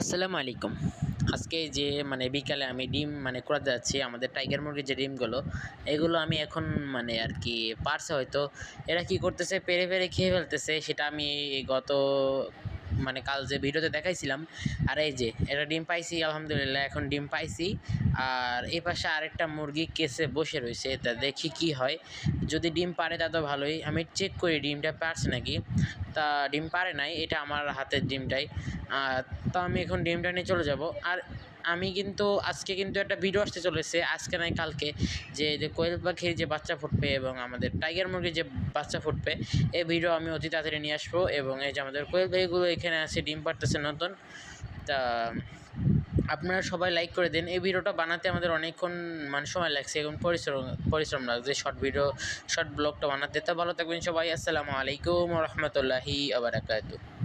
আসসালামু আলাইকুম। আজকে যে বিকালে আমি ডিম কুড়াতে যাচ্ছি। আমাদের টাইগার মুরগির যে ডিমগুলো, এগুলো আমি এখন আরকি পারছে হয়তো। এরা কি করতেছে পেড়ে, পেড়ে খেয়ে ফেলতেছে সেটা আমি এই গত কাল যে ভিডিওতে দেখাইছিলাম। আর এই যে এটা ডিম পাইছি আলহামদুলিল্লাহ, এখন ডিম পাইছি। আর এই পাশে আরেকটা মুরগি কেসে বসে রইছে। তা দেখি কি হয়। যদি ডিম পারে তা তো ভালোই। আমি চেক করি ডিমটা পারছে নাকি। তা ডিম পারে নাই, এটা আমার হাতের ডিমটাই। তো আমি এখন ডিমটা নিয়ে চলে যাব। আর আমি কিন্তু আজকে একটা ভিডিও আসতে চলেছে, আজকে নয় কালকে, যে কোয়েল পাখির যে বাচ্চা ফুটবে এবং আমাদের টাইগার মুরগির যে বাচ্চা ফুটবে, এই ভিডিও আমি অতি তাড়াতাড়ি নিয়ে আসবো। এবং এই যে আমাদের কোয়েল পাখিগুলো এখানে আছে, ডিম পাড়তেছে নতুন। তা আপনারা সবাই লাইক করে দিন। এই ভিডিওটা বানাতে আমাদের অনেকক্ষণ সময় লাগছে এবং পরিশ্রম লাগছে শর্ট ব্লগটা বানাতে। তা ভালো থাকবেন সবাই। আসসালামু আলাইকুম ওয়া রাহমাতুল্লাহি ওয়া বারাকাতুহু।